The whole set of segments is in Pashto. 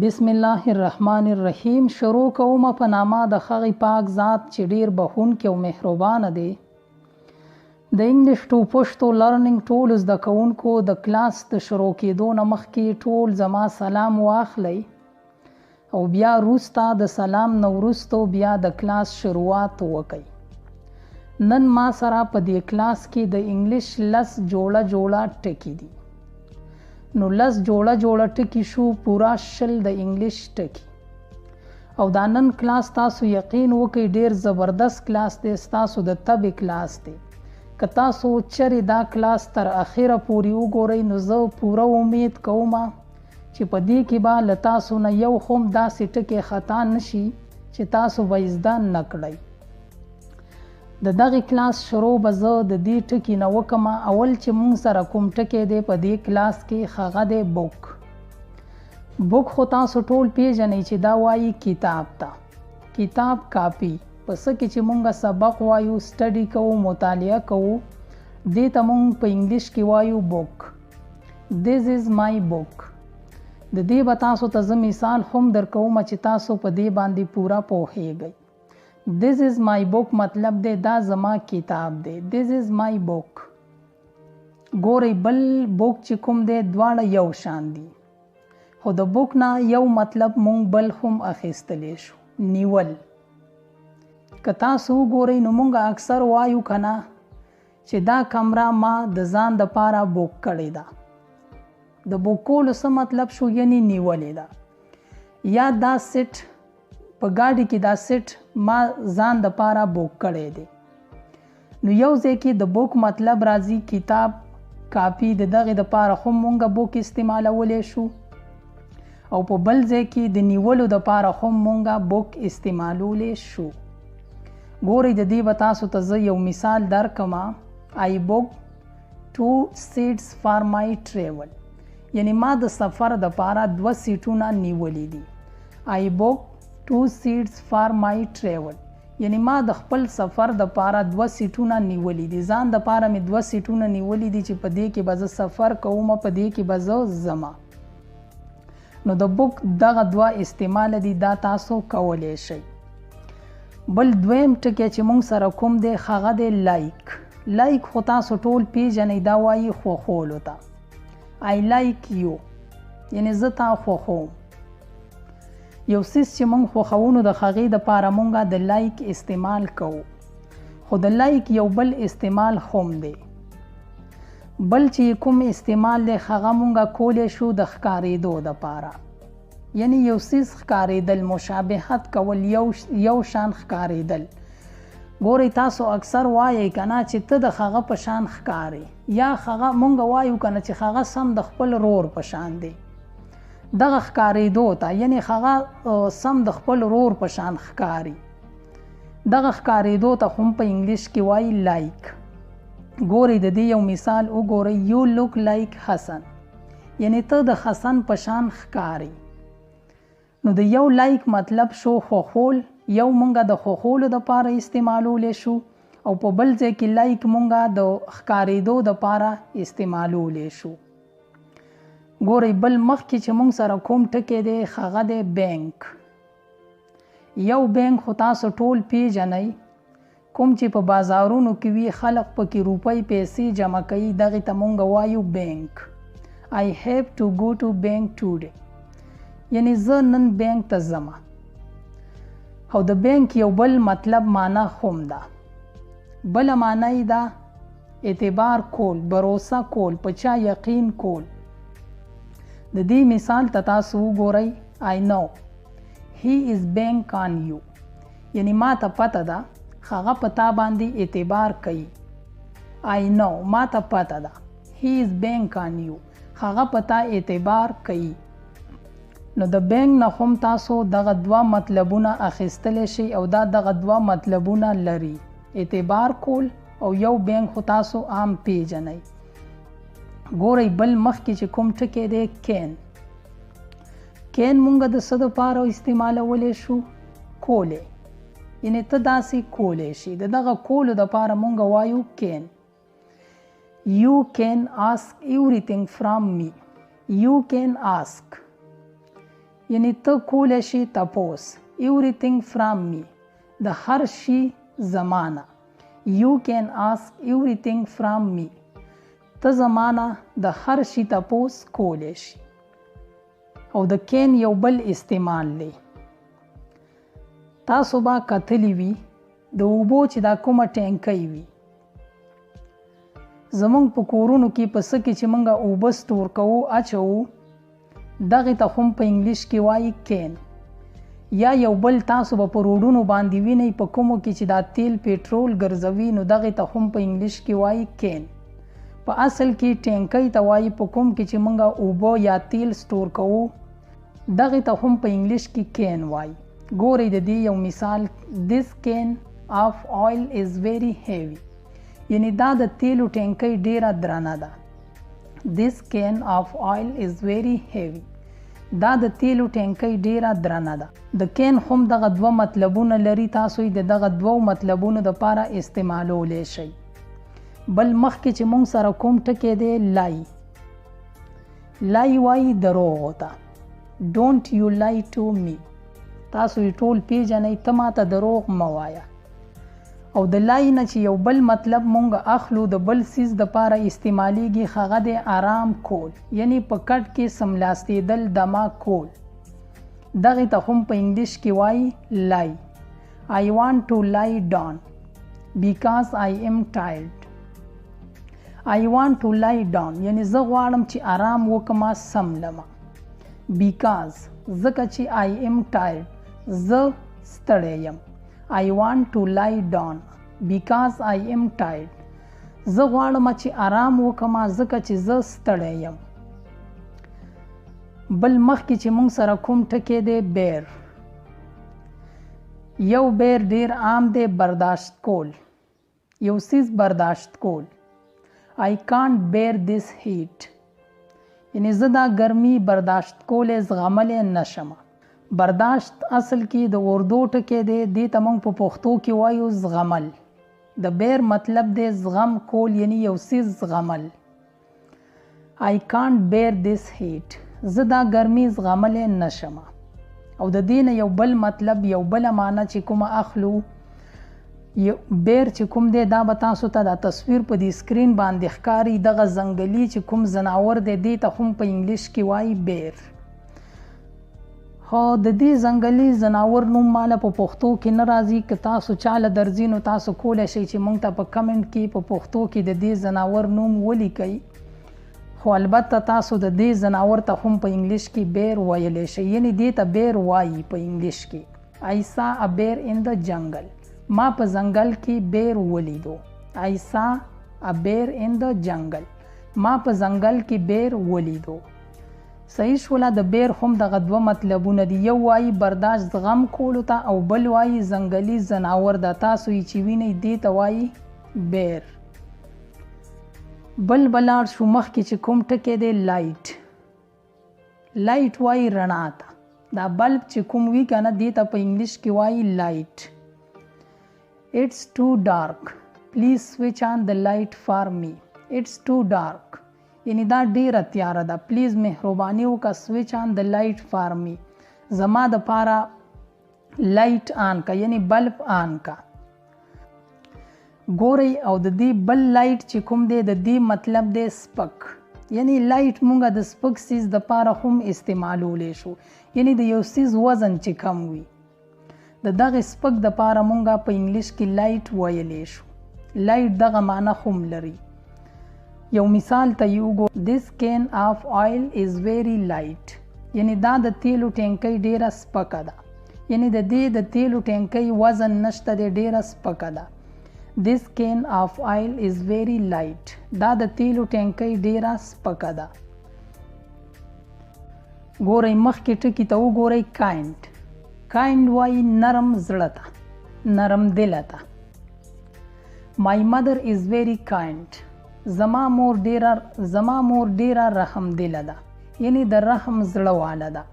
بسم الله الرحمن الرحیم. شروع کوم په نامه د هغې پاک ذات چې ډیر بخښونکی او مهربانه دی. د انګلیش ټو پښتو لرننګ ټولو زده کوونکو د کلاس د شروع کېدو نه مخکې ټول زما سلام واخلئ او بیا وروسته د سلام نه وروسته بیا د کلاس شروعات وکئ. نن ما سره په دې کلاس کې د انګلیش 10 جوړه ټکي دي. نو 10 جوړه ټکي شو پورا 20 د انګلیش ټکي. او دا نن کلاس تاسو یقین وکئ ډیر زبردست کلاس دی، تاسو د طبع کلاس دی. که تاسو چرې دا کلاس تر اخره پورې وګورئ نو زه پوره امید کوم چې په دې کې به له تاسو نه یو هم داسې ټکی خطا نشي چې تاسو به زده نه کړئ. د دغه کلاس شروع به زه د دې ټکي نه وکم. اول چې مونږ سره کوم ټکی دی په دې کلاس کې هغه دی بوک. بوک خو تاسو ټول پیژنئ چې دا وایي کتاب ته. کتاب کاپي په څه کې چې مونږ سبق وایو، سټډي کوو، مطالعه کوو، دې ته مونږ په انګلیش کې وایو بوک. This is my book. د دې به تاسو ته زه مثال هم درکوم چې تاسو په دې باندې پوره پوهیږئ. This is my book مطلب دی دا زما کتاب دی. This is my book. ګورئ بل بوک چې کوم دی دواړه یو شان دي، خو د بوک نه یو مطلب مونږ بل هم اخیستلی شو، نیول. که تاسو وګورئ نو مونږ اکثر وایو که نه چې دا کمره ما د ځان دپاره بوک کړې ده. د بوک کولو څه مطلب شو؟ یعنی نیولې ده. یا دا سیټ په ګاډي کې دا سیټ ما ځان دپاره بوک کړی دی. نو یو ځای کې د بوک مطلب راځي کتاب کاپي، د دغې دپاره هم مونږ بوک استعمالولی شو، او په بل ځای کې د نیولو دپاره هم مونږ بوک استعمالولی شو. ګورئ د دې به تاسو ته زه یو مثال درکم. I booked 2 seats for my travel. یعنی ما د سفر دپاره 2 سیټونه نیولی دي. I booked 2 seats for my travel. یعنی ما د خپل سفر دپاره 2 سیټونه نیولی دي. ځان دپاره مې 2 سیټونه نیولی دي چې په دې کې به زه سفر کوم، په دې کې به زه ځمه. نو د بوک دغه 2 استعمال دي، دا تاسو کولی شئ. بل دویم ټکی چې مونږ سره کوم دی هغه دی لایک. لایک خو تاسو ټول پیژنئ، دا وایي خوښولو ته. I like you یعنی زه تا خوښوم. یو څیز چې مونږ خوښوو نو د هغې دپاره مونږ د لایک استعمال کوو. خو د لایک یو بل استعمال هم دی. بل چې کوم استعمال دی هغه مونږ کولی شو د ښکارېدو دپاره. یعنی یو څیز ښکارېدل، مشابهت کول، یو شان ښکارېدل. ګورئ تاسو اکثر وایئ که نه چې ته د هغه په شان ښکارې، یا هغه مونږ وایو که نه چې هغه سم د خپل رور په شان دی. دغه ښکارېدو ته یعنی هغه سم د خپل رور په شان ښکاري. دغه ښکارېدو ته هم په انګلیش کې وایي لایک. ګورئ د دې یو مثال وګورئ. یو لوک لایک حسن یعنی ته د حسن په شان ښکاري. نو د یو لایک مطلب شو خوښول. یو مونږ د خوښولو دپاره استعمالولی شو، او په بل ځای کې لایک مونږ د ښکارېدو دپاره استعمالولی شو. ګورئ بل مخکې چې مونږ سره کوم ټکی دی هغه دی بینک. یو بینک خو تاسو ټول پیژنئ، کوم چې په بازارونو کې وي، خلق پکې روپۍ پیسې جمع کوي، دغې ته مونږ وایو بینک. I have to go to bank today یعنی زه نن بینک ته ځمه. او د بینک یو بل مطلب معنا هم ده. بله معنا یې ده اعتبار کول، بروسه کول، په چا یقین کول. د دې مثال ته تاسو وګورئ. I know he is bank on you یعنی ما ته پته ده هغه په تا باندې اعتبار کوي. I know ما ته پته ده he is bank on you هغه په تا اعتبار کوي. نو د بینک نه هم تاسو دغه 2 مطلبونه اخیستلی شئ، او دا دغه 2 مطلبونه لري، اعتبار کول او یو بینک خو تاسو عام پیژنئ. ګورئ بل مخکې چې کوم ټکی دی کین. کین مونږ د څه دپاره استعمالولی شو؟ کولی. یعنی ته داسې کولی شي. د دغه کولو دپاره مونږ وایو کین. You can ask everything from me. You can ask یعنی ته کولی شي تپوس. everything from me د هر شي زمانه. you can ask everything from me ته زمانه د هر شي تپوس کولی شي. او د کین یو بل استعمال دی. تاسو به کتلی وي د اوبو چې دا کومه ټینکی وي. زمونږ په کورونو کې په څه کې چې مونږ اوبه سټور کوو اچوو دغې ته هم په انګلیش کې وایي کین. یا یو بل تاسو به په روډونو باندې وینئ په کومو کې چې دا تیل پیټرول ګرځوي نو دغې ته هم په انګلیش کې وایي کین. په اصل کې ټینکی ته وایي په کوم کې چې مونږ اوبه یا تیل سټور کوو دغې ته هم په انګلیش کې کین وایي. ګورئ د دې یو مثال. this can of oil is very heavy یعنی دا د تیلو ټینکی ډیره درنه ده. this can of oil is very heavy دا د تیلو ټینکی ډیره درنه ده. د کین هم دغه دوه مطلبونه لري. تاسو یې د دغه دوو مطلبونو دپاره استعمالولی شئ. بل مخکې چې مونږ سره کوم ټکی دی لای. لای وایي دروغ ته. don't you lie to me تاسو یې ټول پیژنئ ته ماته دروغ مه وایه. او د لای نه چې یو بل مطلب مونږ اخلو د بل سیز دپاره استعمالیږي هغه دی آرام کول یعنی په کټ کې سملاستېدل دمه کول. دغې ته هم په انګلیش کې وایي لای. I want to lie down because I am tired. I want to lie down یعنی زه غواړم چې آرام وکما سملمه. because ځکه چې I am tired زه ستړی یم. I want to lie down because I am tired زه غواړم چې آرام وکما ځکه چې زه ستړی یم. بل مخکې چې مونږ سره کوم ټکی دی بیر. یو بیر ډیر عام دی برداشت کول. یو سیز برداشت کول. I can't bear this heat یعنی زه دا ګرمي برداشت کولی زغملی نشم. برداشت اصل کې د اردو ټکی دی. دې ته موږ په پښتو کې وایو زغمل. د بیر مطلب دی زغم کول یعنی یو څیز زغمل. I can't bear this heat زه دا ګرمي زغملی نشم. او د دې نه یو بل مطلب یو بله معنی چې کومه اخلو بیر چې کوم دی دا به تاسو ته دا تصویر په دې سکرین باندې ښکاري. دغه ځنګلي چې کوم ځناور دی دې ته هم په انګلیش کې وایي بیر. خو د دې ځنګلي ځناور نوم ماله په پښتو کې نه راځي. که تاسو چاله درځي نو تاسو کولی شئ چې موږ ته په کمنټ کې په پښتو کې د دې ځناور نوم ولیکئ. خو البته تاسو د دې ځناور ته هم په انګلیش کې بیر ویلی شئ یعنی دې ته بیر وایي په انګلیش کې. I saw a bear in the jungle ما په ځنګل کې بیر ولیدو. I saw a bear in the jungle ما په ځنګل کې بیر ولیدو. صحیح شوله. د بیر هم دغه دوه مطلبونه دي. یو وایي برداشت زغم کولو ته او بل وایي ځنګلي ځناور ده. تاسو یې چې وینئ دې ته وایي بیر. بل بلاړ شو مخکې چې کوم ټکی دی لایټ. لایټ وایي رڼا ته. دا بلب چې کوم وي که نه دې ته په انګلیش کې وایي لایټ. It's too dark please switch on the light for me. It's too dark یعنی دا ډیره تیاره ده. پلیز مهرباني وکړه سویچ آن د لایټ فار می زما دپاره لایټ آن کا یعنی بلب آن کا. ګورئ او د دې بل لایټ چې کوم دی د دې مطلب دی سپک یعنی لایټ مونږه د سپک سیز دپاره هم استعمالولی شو یعنی د یو سیز وزن چې کم وي د دغې سپک دپاره مونږه په انګلیش کې لایټ ویلی شو. لایټ دغه معنی هم لري. یو مثال ته یو ګو. this can of oil is very light یعنی دا د تیلو ټینکی ډیره سپکه ده یعنی د دې د تیلو ټینکی وزن نشته دی ډیره سپکه ده. this can of oil is very light دا د تیلو ټینکی ډیره سپکه ده. ګورئ مخکې ټکي ته وګورئ kind. kind وایي نرم زړه ته نرم دله ته. my mother is very kind زما مور ډیره رحم دله ده یعنی د رحم زړه واله ده.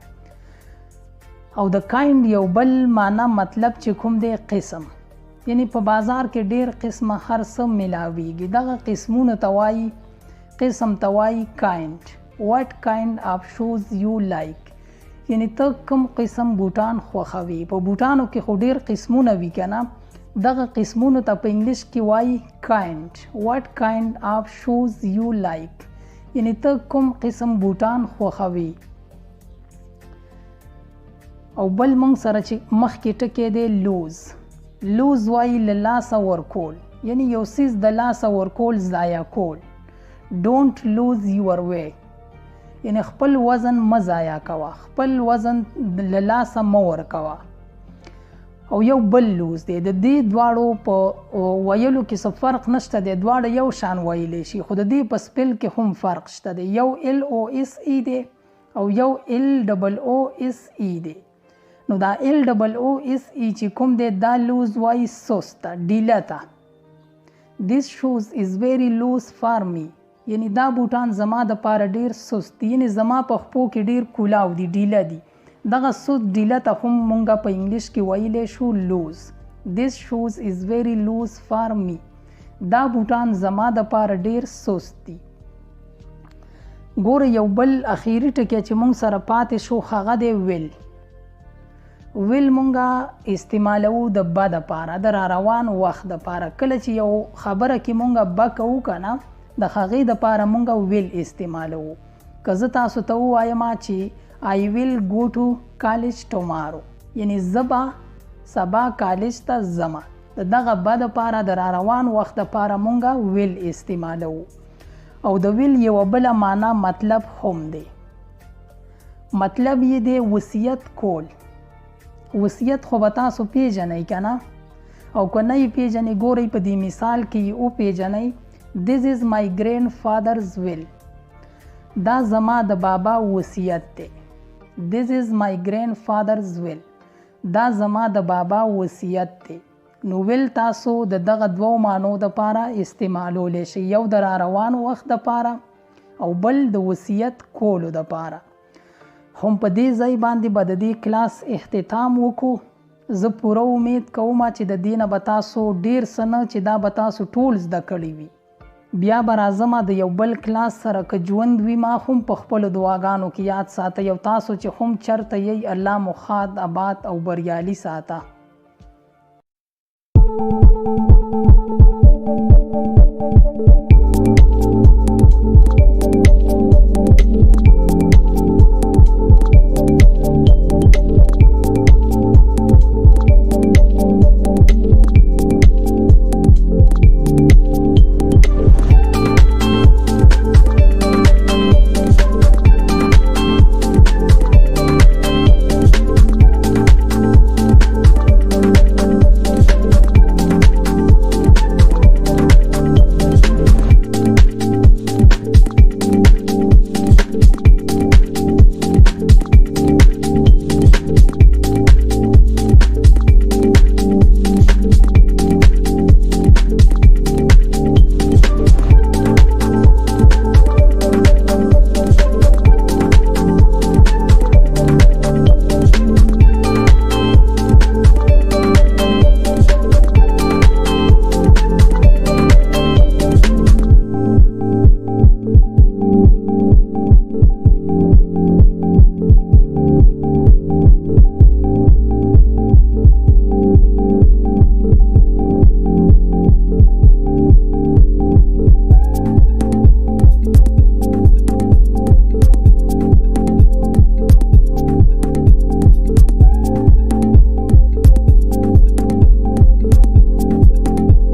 او د کایند یو بل معنا مطلب چې کوم دی قسم یعنی په بازار کې ډیر قسمه هر څه ملاویږي. دغه قسمونه ته وایي قسم ته وایي کایند. what kind of shoes you like یعنی ته کوم قسم بوټان خوښوي. په بوټانو کې خو ډېر قسمونه وي که نه، دغه قسمونو ته په انګلیش کې وایي kind. What kind of shoes you like؟ یعنی ته کوم قسم بوټان خوښوي. او بل موږ سره چې مخکې ټکی دی لوز. لوز وایي له لاسه ورکول، یعنی یو څیز د لاسه ورکول ضایع کول. Don't lose your way، یعنی خپل وزن مه ضایع کوه، خپل وزن له لاسه مه ورکوه. او یو بل لوز دی، د دې دواړو په ویلو کې څه فرق نشته دی، دواړه یو شان ویلی شي، خو د دې په سپیل کې هم فرق شته دی. یو LOSE دی او یو LOOSE دی. نو دا LOOSE چې کوم دی دا لوز وایي سسته، ډیله ته. This shoes is very loose for me، یعنی دا بوټان زما د پاره ډیر سست دي، یعنی زما په خپو کې ډیر کولاو دي، ډیله دي. دغه سست ډیله ته هم مونږه په انګلیش کې ویلی شو لوز. This shoes is very loose for me، دا بوټان زما د پاره ډیر سست دي. ګوره یو بل اخیری ټکی چې مونږ سره پاتې شو هغه دی ویل. ویل مونږه استعمالو د به دپاره، د را روان وخت دپاره. کله چې یو خبره کې مونږه به کوو که نه، د هغې دپاره مونږه ویل استعمالو. که زه تاسو ته ووایم چې I will go to college tomorrow، یعنی زه به سبا کالج ته ځمه، د دغه به دپاره د را روان وخت دپاره مونږه ویل استعمالو. او د ویل یوه بله معنا مطلب هم دی. مطلب یې دی وصیت کول. وصیت خو به تاسو پیژنئ که نه، او که نه یې پیژنئ ګورئ په دې مثال کې یې وپیژنئ. This is my grandfather's will، دا زما د بابا وصیت دی. This is my grandfather's will، دا زما د بابا وصیت دی. نو ویل تاسو د دغه دوو معنو دپاره استعمالولی شئ، یو د را روان وخت دپاره او بل د وصیت کولو دپاره. هم په دې ځای باندې به د دې کلاس اختتام وکړو. زه پوره امید کوم چې د دې نه به تاسو ډېر څه نه چې دا به تاسو ټول زده کړي وي. بیا به راځمه د یو بل کلاس سره، که ژوند وي ما هم په خپلو دعاګانو کې یاد ساتئ، او تاسو چې هم چرته یئ الله مو ښاد آباد او بریالي ساته.